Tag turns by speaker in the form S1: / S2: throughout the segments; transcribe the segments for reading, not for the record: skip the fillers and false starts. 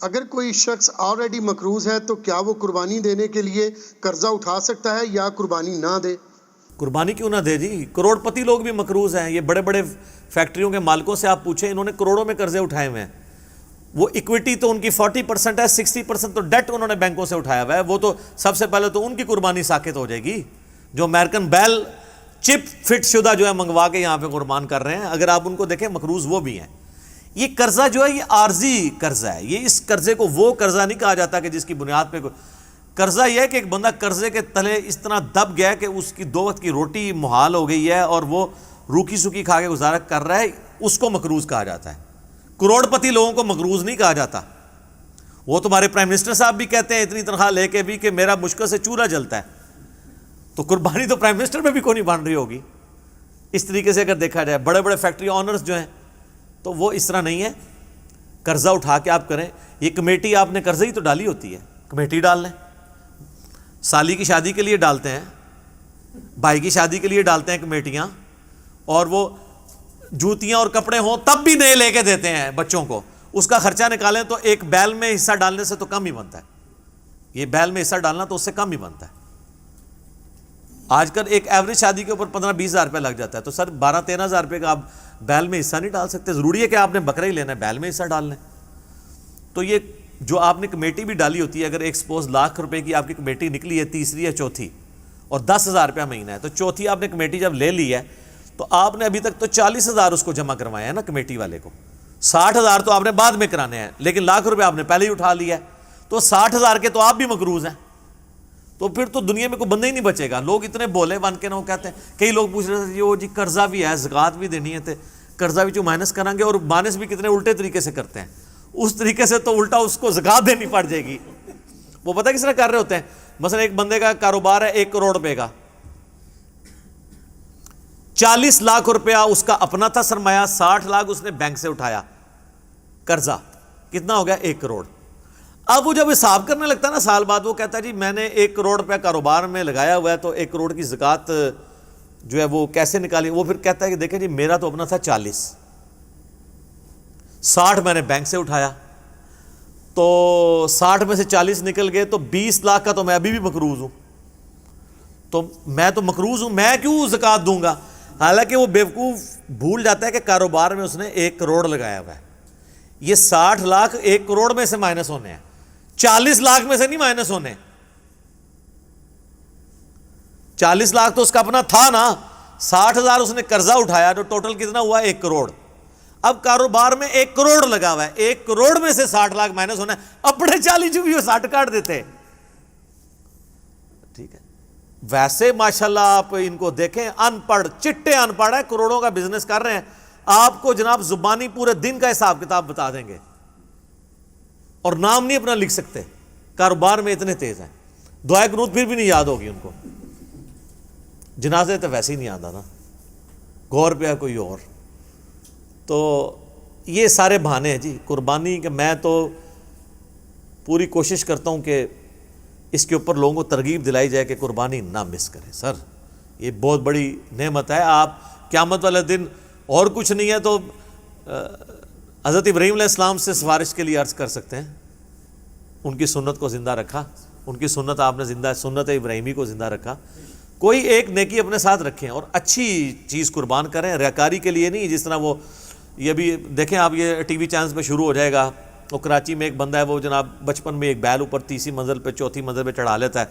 S1: اگر کوئی شخص آلریڈی مقروض ہے تو کیا وہ قربانی دینے کے لیے قرضہ اٹھا سکتا ہے یا قربانی نہ دے؟
S2: قربانی کیوں نہ دے جی، کروڑ پتی لوگ بھی مقروض ہیں. یہ بڑے بڑے فیکٹریوں کے مالکوں سے آپ پوچھیں، انہوں نے کروڑوں میں قرضے اٹھائے ہوئے ہیں. وہ ایکویٹی تو ان کی 40% ہے، 60% تو ڈیٹ انہوں نے بینکوں سے اٹھایا ہوا ہے. وہ تو سب سے پہلے تو ان کی قربانی ساقط ہو جائے گی جو امریکن بیل چپ فٹ شدہ جو ہے منگوا کے یہاں پہ قربان کر رہے ہیں. اگر آپ ان کو دیکھیں مقروض وہ بھی ہیں. یہ قرضہ جو ہے یہ عارضی قرضہ ہے. یہ اس قرضے کو وہ قرضہ نہیں کہا جاتا کہ جس کی بنیاد پہ قرضہ یہ ہے کہ ایک بندہ قرضے کے تلے اس طرح دب گیا کہ اس کی 2 وقت کی روٹی محال ہو گئی ہے اور وہ روکی سوکی کھا کے گزارا کر رہا ہے، اس کو مقروض کہا جاتا ہے. کروڑ پتی لوگوں کو مقروض نہیں کہا جاتا. وہ تمہارے پرائم منسٹر صاحب بھی کہتے ہیں اتنی تنخواہ لے کے بھی کہ میرا مشکل سے چولہا جلتا ہے. تو قربانی تو پرائم منسٹر میں بھی کوئی نہیں بن رہی ہوگی. اس طریقے سے اگر دیکھا جائے بڑے بڑے فیکٹری آنرز جو ہیں تو وہ اس طرح نہیں ہے. قرضہ اٹھا کے آپ کریں. یہ کمیٹی آپ نے قرضے ہی تو ڈالی ہوتی ہے، کمیٹی ڈال لیں. سالی کی شادی کے لیے ڈالتے ہیں، بھائی کی شادی کے لیے ڈالتے ہیں کمیٹیاں، اور وہ جوتیاں اور کپڑے ہوں تب بھی نئے لے کے دیتے ہیں بچوں کو. اس کا خرچہ نکالیں تو ایک بیل میں حصہ ڈالنے سے تو کم ہی بنتا ہے. یہ بیل میں حصہ ڈالنا تو اس سے کم ہی بنتا ہے. آج کل ایک ایوریج شادی کے اوپر 15-20 ہزار روپے لگ جاتا ہے. تو سر 12-13 ہزار روپے کا آپ بیل میں حصہ نہیں ڈال سکتے؟ ضروری ہے کہ آپ نے بکرا ہی لینا ہے، بیل میں حصہ ڈال لیں. تو یہ جو آپ نے کمیٹی بھی ڈالی ہوتی ہے، اگر ایک سپوز لاکھ روپے کی آپ کی کمیٹی نکلی ہے، تیسری یا چوتھی، اور 10,000 روپیہ مہینہ ہے، تو چوتھی آپ نے کمیٹی جب لے لی ہے تو آپ نے ابھی تک تو 40,000 اس کو جمع کروائے ہیں نا کمیٹی والے کو. 60,000 تو آپ نے بعد میں کرانے ہیں، لیکن لاکھ روپے آپ نے پہلے ہی اٹھا لیا ہے. تو 60,000 کے تو آپ بھی مقروض ہیں. تو پھر تو دنیا میں کوئی بندہ ہی نہیں بچے گا. لوگ اتنے بولے بن کے نا، وہ کہتے ہیں، کئی لوگ پوچھ رہے تھے جی قرضہ بھی ہے، زکوٰۃ بھی دینی ہے، قرضہ بھی جو مائنس کریں گے، اور مائنس بھی کتنے الٹے طریقے سے کرتے ہیں. اس طریقے سے تو الٹا اس کو زکوٰۃ دینی پڑ جائے گی. وہ پتہ کس طرح کر رہے ہوتے ہیں؟ مثلا ایک بندے کا کاروبار ہے 1 کروڑ روپے کا، 40 لاکھ روپیہ اس کا اپنا تھا سرمایہ، 60 لاکھ اس نے بینک سے اٹھایا قرضہ. کتنا ہو گیا؟ 1 کروڑ. اب وہ جب حساب کرنے لگتا ہے نا سال بعد، وہ کہتا ہے جی میں نے 1 کروڑ روپیہ کاروبار میں لگایا ہوا ہے، تو 1 کروڑ کی زکوٰۃ جو ہے وہ کیسے نکالی؟ وہ پھر کہتا ہے کہ دیکھیں جی میرا تو اپنا تھا 40، 60 میں نے بینک سے اٹھایا، تو 60 میں سے 40 نکل گئے، تو 20 لاکھ کا تو میں ابھی بھی مقروض ہوں. تو میں تو مقروض ہوں، میں کیوں زکوٰۃ دوں گا؟ حالانکہ وہ بیوقوف بھول جاتا ہے کہ کاروبار میں اس نے 1 کروڑ لگایا ہوا ہے. یہ 60 لاکھ 1 کروڑ میں سے مائنس ہونے ہیں، 40 لاکھ میں سے نہیں مائنس ہونے. 40 لاکھ تو اس کا اپنا تھا نا، 60,000 اس نے قرضہ اٹھایا، تو ٹوٹل کتنا ہوا؟ 1 کروڑ. اب کاروبار میں 1 کروڑ لگا ہوا ہے، 1 کروڑ میں سے 60 لاکھ مائنس ہونا ہے. اپنے 40 جو بھی وہ 60 کاٹ دیتے. ٹھیک ہے. ویسے ماشاءاللہ آپ ان کو دیکھیں، ان پڑھ چٹے ان پڑھ ہے، کروڑوں کا بزنس کر رہے ہیں. آپ کو جناب زبانی پورے دن کا حساب کتاب بتا دیں گے، اور نام نہیں اپنا لکھ سکتے. کاروبار میں اتنے تیز ہیں. دعائے قنوت پھر بھی نہیں یاد ہوگی ان کو. جنازے تو ویسے ہی نہیں آتا نا، غور پہ کوئی اور. تو یہ سارے بہانے ہیں جی قربانی کے. میں تو پوری کوشش کرتا ہوں کہ اس کے اوپر لوگوں کو ترغیب دلائی جائے کہ قربانی نہ مس کریں. سر یہ بہت بڑی نعمت ہے. آپ قیامت والے دن اور کچھ نہیں ہے تو حضرت ابراہیم علیہ السلام سے سفارش کے لیے عرض کر سکتے ہیں. ان کی سنت کو زندہ رکھا، ان کی سنت آپ نے زندہ، سنت ابراہیمی کو زندہ رکھا. کوئی ایک نیکی اپنے ساتھ رکھیں اور اچھی چیز قربان کریں، ریاکاری کے لیے نہیں. جس طرح وہ یہ بھی دیکھیں آپ، یہ ٹی وی چینلز پہ شروع ہو جائے گا. وہ کراچی میں ایک بندہ ہے، وہ جناب بچپن میں ایک بیل اوپر 30 منزل پہ 4تھی منزل پہ چڑھا لیتا ہے،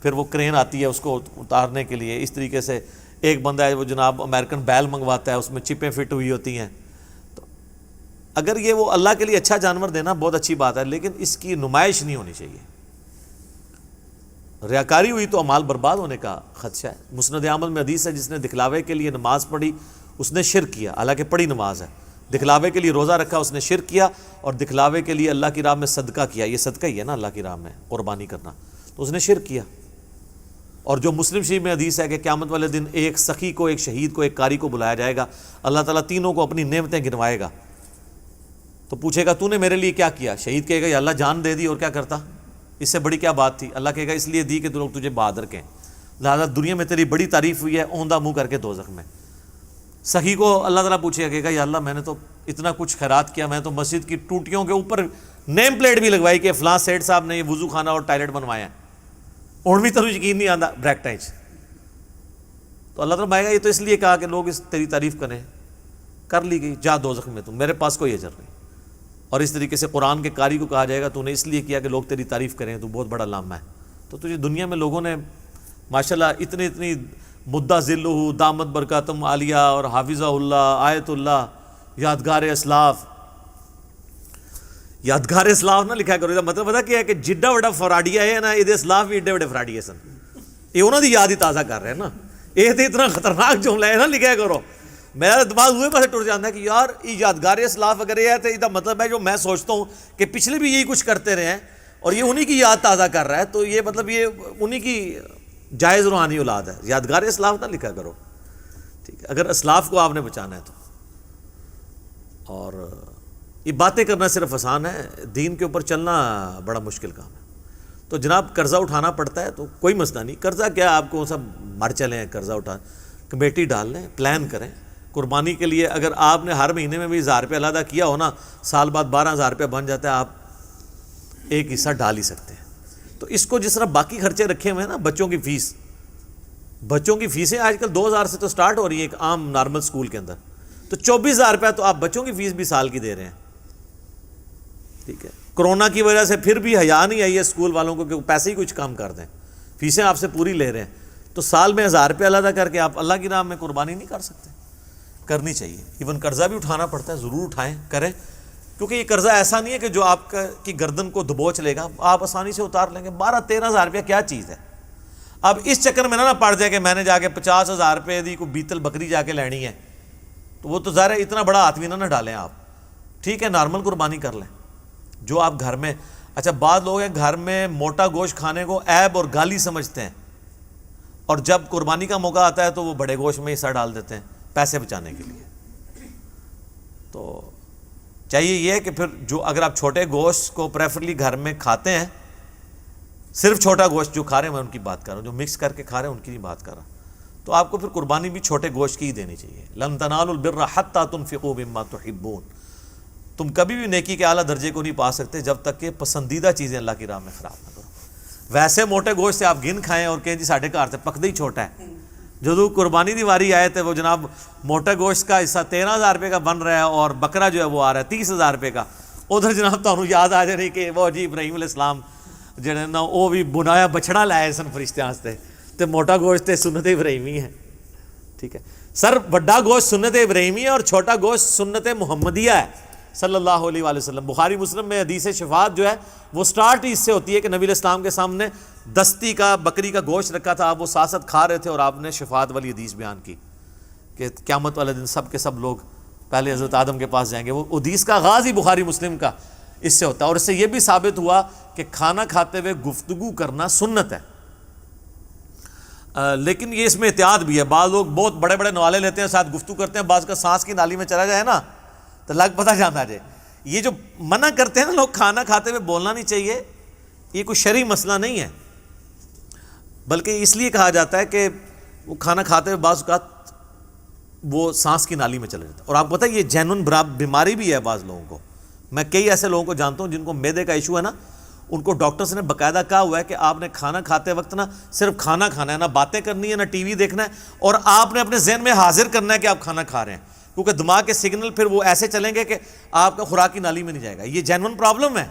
S2: پھر وہ کرین آتی ہے اس کو اتارنے کے لیے. اس طریقے سے ایک بندہ ہے وہ جناب امریکن بیل منگواتا ہے، اس میں چپیں فٹ ہوئی ہوتی ہیں. تو اگر یہ وہ اللہ کے لیے اچھا جانور دینا بہت اچھی بات ہے، لیکن اس کی نمائش نہیں ہونی چاہیے. ریاکاری ہوئی تو اعمال برباد ہونے کا خدشہ ہے. مسند احمد میں حدیث ہے، جس نے دکھلاوے کے لیے نماز پڑھی اس نے شرک کیا، حالانکہ پڑھی نماز ہے. دکھلاوے کے لیے روزہ رکھا اس نے شرک کیا، اور دکھلاوے کے لیے اللہ کی راہ میں صدقہ کیا. یہ صدقہ ہی ہے نا اللہ کی راہ میں قربانی کرنا، تو اس نے شرک کیا. اور جو مسلم شریف میں حدیث ہے کہ قیامت والے دن ایک سخی کو، ایک شہید کو، ایک قاری کو بلایا جائے گا. اللہ تعالیٰ تینوں کو اپنی نعمتیں گنوائے گا. تو پوچھے گا تو نے میرے لیے کیا کیا؟ شہید کہے گا یا اللہ جان دے دی، اور کیا کرتا، اس سے بڑی کیا بات تھی؟ اللہ کہے گا اس لیے دی کہ لوگ تجھے بہادر کہیں، لہٰذا دنیا میں تیری بڑی تعریف ہوئی ہے، اوندھا منہ کر کے دوزخ میں. سخی کو اللہ تعالیٰ پوچھے گا، کہے گا یا اللہ میں نے تو اتنا کچھ خیرات کیا، میں تو مسجد کی ٹوٹیوں کے اوپر نیم پلیٹ بھی لگوائی کہ فلاں سیٹ صاحب نے یہ وضو خانہ اور ٹائلٹ بنوایا ہے، اور بھی تو یقین نہیں آتا بریکٹائن۔ تو اللہ تعالیٰ مائے گا یہ تو اس لیے کہا کہ لوگ اس تیری تعریف کریں، کر لی گئی، جا دوزخ میں، تم میرے پاس کوئی اجر نہیں۔ اور اس طریقے سے قرآن کے قاری کو کہا جائے گا تو نے اس لیے کیا کہ لوگ تیری تعریف کریں، تو بہت بڑا لامہ ہے۔ تو تجھے دنیا میں لوگوں نے ماشاءاللہ اتنی مدہ ذلہ دامت برکاتم عالیہ اور حافظہ اللہ، آیت اللہ، یادگار اسلاف نہ لکھا کرو۔ مطلب پتا کیا ہے کہ جڈا وڈا فراڈیا ہے نا، یہ اسلاف بھی ایڈے وڈے فراڈیے سن، یہ انہوں دی یاد ہی تازہ کر رہے ہیں نا، یہ تو اتنا خطرناک جملہ ہے نا، لکھا کرو۔ میرا دماغ ہوئے پاسے ٹوٹ جاتا ہے کہ یار یہ یادگار اسلاف اگر یہ ہے تو یہ مطلب ہے جو میں سوچتا ہوں کہ پچھلے بھی یہی کچھ کرتے رہے ہیں اور یہ انہی کی یاد تازہ کر رہا ہے، تو یہ مطلب یہ انہی کی جائز روحانی اولاد ہے۔ یادگار اسلاف نہ لکھا کرو، ٹھیک ہے، اگر اسلاف کو آپ نے بچانا ہے تو۔ اور یہ باتیں کرنا صرف آسان ہے، دین کے اوپر چلنا بڑا مشکل کام ہے۔ تو جناب قرضہ اٹھانا پڑتا ہے تو کوئی مسئلہ نہیں، قرضہ کیا آپ کو سب مر چلیں ہیں، قرضہ اٹھا کمیٹی ڈال لیں، پلان کریں قربانی کے لیے۔ اگر آپ نے ہر مہینے میں بھی 1000 روپے علیحدہ کیا ہو نا، سال بعد 12000 روپے بن جاتا ہے، آپ ایک حصہ ڈال ہی سکتے ہیں۔ تو اس کو جس طرح باقی خرچے رکھے ہوئے ہیں نا، بچوں کی فیسیں آج کل 2000 سے تو سٹارٹ ہو رہی ہیں ایک عام نارمل سکول کے اندر، تو 24000 روپے تو آپ بچوں کی فیس بھی سال کی دے رہے ہیں، ٹھیک ہے۔ کرونا کی وجہ سے پھر بھی حیا نہیں آئی ہے اسکول والوں کو کہ پیسے ہی کچھ کم کر دیں، فیسیں آپ سے پوری لے رہے ہیں، تو سال میں 1000 روپے علیحدہ کر کے آپ اللہ کی راہ میں قربانی نہیں کر سکتے؟ کرنی چاہیے۔ ایون قرضہ بھی اٹھانا پڑتا ہے، ضرور اٹھائیں، کریں، کیونکہ یہ قرضہ ایسا نہیں ہے کہ جو آپ کی گردن کو دبوچ لے گا، آپ آسانی سے اتار لیں گے۔ 12-13 ہزار روپیہ کیا چیز ہے؟ اب اس چکر میں نہ پڑ جائے کہ میں نے جا کے 50,000 روپے دی کوئی بیتل بکری جا کے لینی ہے، تو وہ تو ظاہر ہے اتنا بڑا ہاتھ بھی نہ ڈالیں آپ، ٹھیک ہے، نارمل قربانی کر لیں جو آپ گھر میں۔ اچھا بعض لوگ ہیں گھر میں موٹا گوشت کھانے کو عیب اور گالی سمجھتے ہیں، اور جب قربانی کا موقع آتا ہے تو وہ بڑے گوشت میں حصہ ڈال دیتے ہیں پیسے بچانے کے لیے۔ تو چاہیے یہ کہ پھر جو اگر آپ چھوٹے گوشت کو پریفرلی گھر میں کھاتے ہیں، صرف چھوٹا گوشت جو کھا رہے ہیں، میں ان کی بات کر رہا ہوں، جو مکس کر کے کھا رہے ہیں ان کی نہیں بات کر رہا، تو آپ کو پھر قربانی بھی چھوٹے گوشت کی ہی دینی چاہیے۔ لن تنالوا البر حتی تنفقوا مما تحبون، تم کبھی بھی نیکی کے اعلیٰ درجے کو نہیں پا سکتے جب تک کہ پسندیدہ چیزیں اللہ کی راہ میں خراب نہ کرو۔ ویسے موٹے گوشت سے آپ گن کھائیں اور کہیں جی ساڈے گھر سے پکدا ہی چھوٹا ہے، جدو قربانی دی واری آئے تو وہ جناب موٹے گوشت کا حصہ 13,000 روپے کا بن رہا ہے اور بکرا جو ہے وہ آ رہا ہے 30,000 روپے کا، ادھر جناب تمہیں یاد آ جائے کہ وہ جی ابراہیم علیہ السلام جڑے نا وہ بھی بنایا بچڑا لائے سن فرشتے واسطے، تے موٹا گوشت سنت ابراہیمی ہے، ٹھیک ہے۔ سر بڑا گوشت سنت ابراہیمی ہے اور چھوٹا گوشت سنت محمدیہ ہے صلی اللہ علیہ وآلہ وسلم۔ بخاری مسلم میں حدیث شفاعت جو ہے وہ سٹارٹ ہی اس سے ہوتی ہے کہ نبی علیہ السلام کے سامنے دستی کا بکری کا گوشت رکھا تھا، آپ وہ ساتھ ساتھ کھا رہے تھے اور آپ نے شفاعت والی حدیث بیان کی کہ قیامت والے دن سب کے سب لوگ پہلے حضرت آدم کے پاس جائیں گے۔ وہ حدیث کا آغاز ہی بخاری مسلم کا اس سے ہوتا ہے، اور اس سے یہ بھی ثابت ہوا کہ کھانا کھاتے ہوئے گفتگو کرنا سنت ہے، لیکن یہ اس میں احتیاط بھی ہے۔ بعض لوگ بہت بڑے بڑے نوالے لیتے ہیں، ساتھ گفتگو کرتے ہیں، بعض کا سانس کی نالی میں چلا جائے نا تو لگ پتہ جانا جائے۔ یہ جو منع کرتے ہیں نا لوگ کھانا کھاتے ہوئے بولنا نہیں چاہیے، یہ کوئی شرعی مسئلہ نہیں ہے، بلکہ اس لیے کہا جاتا ہے کہ وہ کھانا کھاتے ہوئے بعض اوقات وہ سانس کی نالی میں چلا جاتا ہے، اور آپ کو پتہ ہے یہ جینون بیماری بھی ہے بعض لوگوں کو۔ میں کئی ایسے لوگوں کو جانتا ہوں جن کو معدے کا ایشو ہے نا، ان کو ڈاکٹرز نے باقاعدہ کہا ہوا ہے کہ آپ نے کھانا کھاتے وقت نا صرف کھانا کھانا ہے، نہ باتیں کرنی ہے، نہ ٹی وی دیکھنا ہے، اور آپ نے اپنے ذہن میں حاضر کرنا ہے کہ آپ کھانا کھا رہے ہیں، کیونکہ دماغ کے سگنل پھر وہ ایسے چلیں گے کہ آپ کا خوراک کی نالی میں نہیں جائے گا۔ یہ جینون پرابلم ہے۔